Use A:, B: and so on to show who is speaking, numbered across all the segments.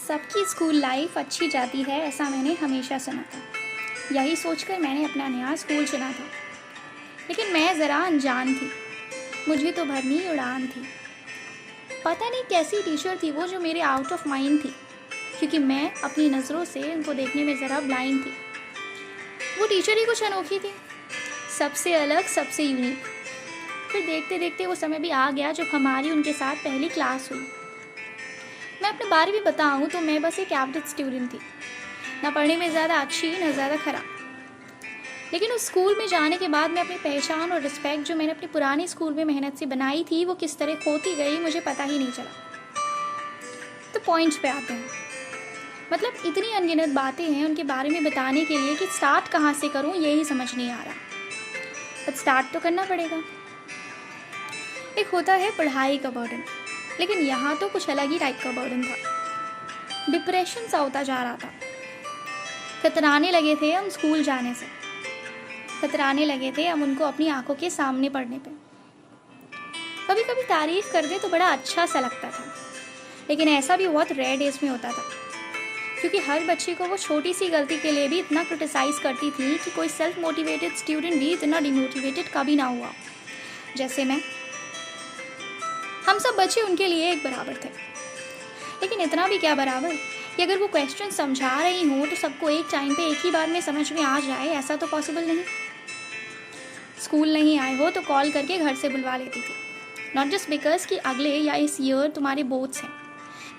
A: सबकी school life अच्छी जाती है ऐसा मैंने हमेशा सुना था। यही सोचकर मैंने अपना नया स्कूल चुना था। लेकिन मैं ज़रा अनजान थी, मुझे तो भरनी उड़ान थी। पता नहीं कैसी टीचर थी वो जो मेरे आउट ऑफ माइंड थी, क्योंकि मैं अपनी नज़रों से उनको देखने में ज़रा ब्लाइंड थी। वो टीचर ही कुछ अनोखी थी, सबसे अलग, सबसे यूनिक। फिर देखते देखते वो समय भी आ गया जब हमारी उनके साथ पहली क्लास हुई। मैं अपने बारे में बताऊँ तो मैं बस एक एवरेज स्टूडेंट थी, ना पढ़ने में ज़्यादा अच्छी ना ज़्यादा खराब। लेकिन उस स्कूल में जाने के बाद मैं अपनी पहचान और रिस्पेक्ट जो मैंने अपने पुराने स्कूल में मेहनत से बनाई थी वो किस तरह खोती गई मुझे पता ही नहीं चला। तो पॉइंट्स पे आते हैं। मतलब इतनी अनगिनत बातें हैं उनके बारे में बताने के लिए कि स्टार्ट कहाँ से करूँ यही समझ नहीं आ रहा। बट स्टार्ट तो करना पड़ेगा। एक होता है पढ़ाई का बर्डन, लेकिन यहाँ तो कुछ अलग ही टाइप का बर्डन था। डिप्रेशन सा होता जा रहा था। कतराने लगे थे हम स्कूल जाने से, कतराने लगे थे हम उनको अपनी आंखों के सामने पढ़ने पे। कभी कभी तारीफ कर दे तो बड़ा अच्छा सा लगता था, लेकिन ऐसा भी बहुत रेयर डेज में होता था, क्योंकि हर बच्चे को वो छोटी सी गलती के लिए भी इतना क्रिटिसाइज करती थी कि कोई सेल्फ मोटिवेटेड स्टूडेंट भी इतना डिमोटिवेटेड कभी ना हुआ जैसे मैं। हम सब बच्चे उनके लिए एक बराबर थे, लेकिन इतना भी क्या बराबर कि अगर वो क्वेश्चन समझा रही हूँ तो सबको एक टाइम पे एक ही बार में समझ में आ जाए, ऐसा तो पॉसिबल नहीं। स्कूल नहीं आए हो तो कॉल करके घर से बुलवा लेती थी, नॉट जस्ट बिकॉज कि अगले या इस ईयर तुम्हारे बोर्ड्स हैं,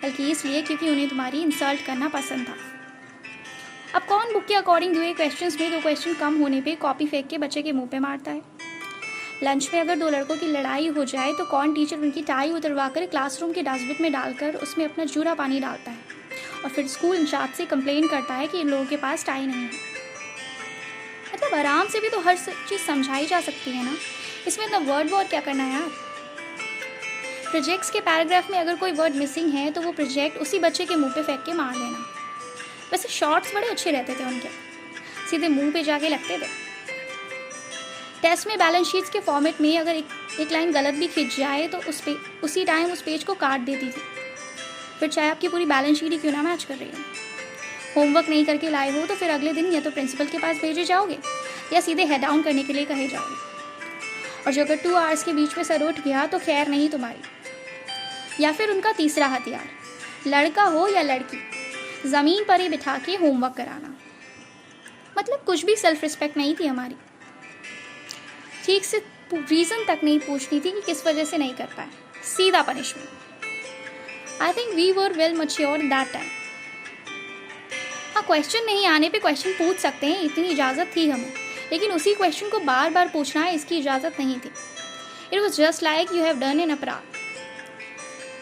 A: बल्कि इसलिए क्योंकि उन्हें तुम्हारी इंसल्ट करना पसंद था। अब कौन बुक के अकॉर्डिंग हुए क्वेश्चंस में 2 क्वेश्चन कम होने पे कॉपी फेंक के बच्चे के मुंह पे मारता है? लंच में अगर 2 लड़कों की लड़ाई हो जाए तो कौन टीचर उनकी टाई उतरवा कर क्लासरूम के डस्टबिन में डालकर उसमें अपना जूरा पानी डालता है और फिर स्कूल इंचार्ज से कंप्लेन करता है कि इन लोगों के पास टाई नहीं है? मतलब आराम से भी तो हर चीज़ समझाई जा सकती है ना, इसमें इतना वर्ड क्या करना है यार। प्रोजेक्ट्स के पैराग्राफ में अगर कोई वर्ड मिसिंग है तो वो प्रोजेक्ट उसी बच्चे के मुंह पे फेंक के मार देना। वैसे शॉर्ट्स बड़े अच्छे रहते थे उनके, सीधे मुंह पे जाके लगते थे। टेस्ट में बैलेंस शीट्स के फॉर्मेट में अगर एक लाइन गलत भी खिंच जाए तो उसी टाइम उस पेज को काट देती थी, फिर चाहे आपकी पूरी बैलेंस शीट ही क्यों ना मैच कर रही हो। होमवर्क नहीं करके लाए हो तो फिर अगले दिन या तो प्रिंसिपल के पास भेजे जाओगे या सीधे हेड डाउन करने के लिए कहे जाओगे। और जो अगर 2 आवर्स के बीच में सर उठ गया तो खैर नहीं तुम्हारी। या फिर उनका तीसरा हथियार, लड़का हो या लड़की, ज़मीन पर ही बिठा के होमवर्क कराना। मतलब कुछ भी सेल्फ रिस्पेक्ट नहीं थी हमारी। ठीक से रीज़न तक नहीं पूछनी थी कि किस वजह से नहीं कर पाए, सीधा punishment. I think we were well mature that time. हाँ, क्वेश्चन नहीं आने पे क्वेश्चन पूछ सकते हैं, इतनी इजाज़त थी हमें, लेकिन उसी क्वेश्चन को बार बार पूछना है इसकी इजाज़त नहीं थी। It was just like you have done an अपराध।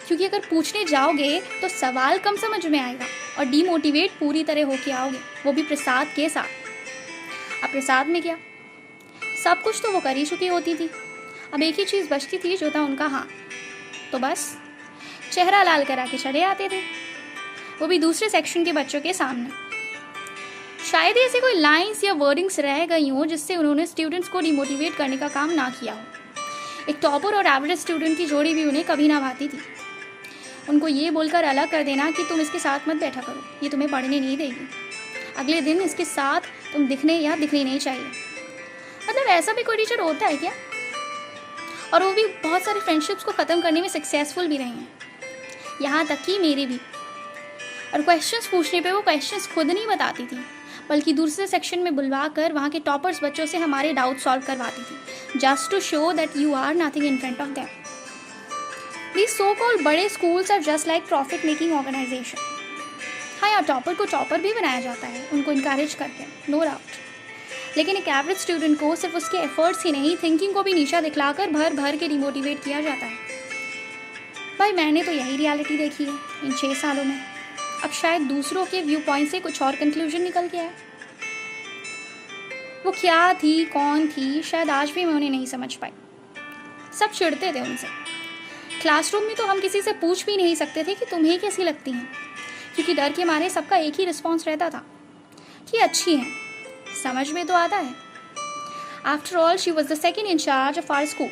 A: क्योंकि अगर पूछने जाओगे तो सवाल कम समझ में आएगा और डीमोटिवेट पूरी तरह होके आओगे, वो भी प्रसाद के साथ। अब प्रसाद में क्या, सब कुछ तो वो कर ही चुकी होती थी। अब एक ही चीज़ बचती थी जो था उनका हाँ। तो बस चेहरा लाल करा के चले आते थे, वो भी दूसरे सेक्शन के बच्चों के सामने। शायद ऐसे कोई लाइंस या वर्डिंग्स रह गई हों जिससे उन्होंने स्टूडेंट्स को डिमोटिवेट करने का काम ना किया हो। एक टॉपर और एवरेज स्टूडेंट की जोड़ी भी उन्हें कभी ना भाती थी। उनको ये बोलकर अलग कर देना कि तुम इसके साथ मत बैठा करो, ये तुम्हें पढ़ने नहीं देगी, अगले दिन इसके साथ तुम दिखने नहीं चाहिए। मतलब ऐसा भी कोई टीचर होता है क्या? और वो भी बहुत सारी फ्रेंडशिप्स को ख़त्म करने में सक्सेसफुल भी रही हैं, यहाँ तक कि मेरी भी। और क्वेश्चंस पूछने पे वो क्वेश्चंस खुद नहीं बताती थी, बल्कि दूसरे सेक्शन में बुलवा कर वहाँ के टॉपर्स बच्चों से हमारे डाउट सॉल्व करवाती थी, just to show that you are nothing in front of them. These so-called बड़े schools are just like profit making organization। हाँ यार, टॉपर को टॉपर भी बनाया जाता है उनको इनकरेज करके, नो डाउट। लेकिन एक एवरेज स्टूडेंट को सिर्फ उसके एफर्ट्स ही नहीं, थिंकिंग को भी नीचा दिखलाकर भर भर के डिमोटिवेट किया जाता है। भाई मैंने तो यही रियलिटी देखी है इन 6 सालों में। अब शायद दूसरों के व्यू पॉइंट से कुछ और कंक्लूजन निकल के आए। वो क्या थी, कौन थी, शायद आज भी मैं उन्हें नहीं समझ पाई। सब चिढ़ते थे उनसे। क्लासरूम में तो हम किसी से पूछ भी नहीं सकते थे कि तुम्हें कैसी लगती हैं, क्योंकि डर के मारे सबका एक ही रिस्पॉन्स रहता था कि अच्छी हैं, समझ में तो आता है। After all she was the second in charge of our school.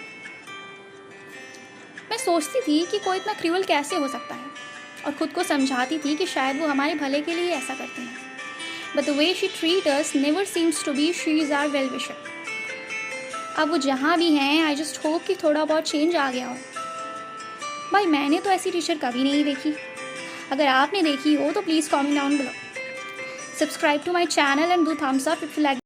A: मैं सोचती थी कि कोई इतना क्रूअल कैसे हो सकता है, और ख़ुद को समझाती थी कि शायद वो हमारे भले के लिए ऐसा करते हैं। But the way she treat us never seems to be she is our well wisher. अब वो जहाँ भी हैं, आई जस्ट होप कि थोड़ा बहुत चेंज आ गया हो। भाई मैंने तो ऐसी टीचर कभी नहीं देखी। अगर आपने देखी हो तो please comment down below. Subscribe to my channel and do thumbs up if you like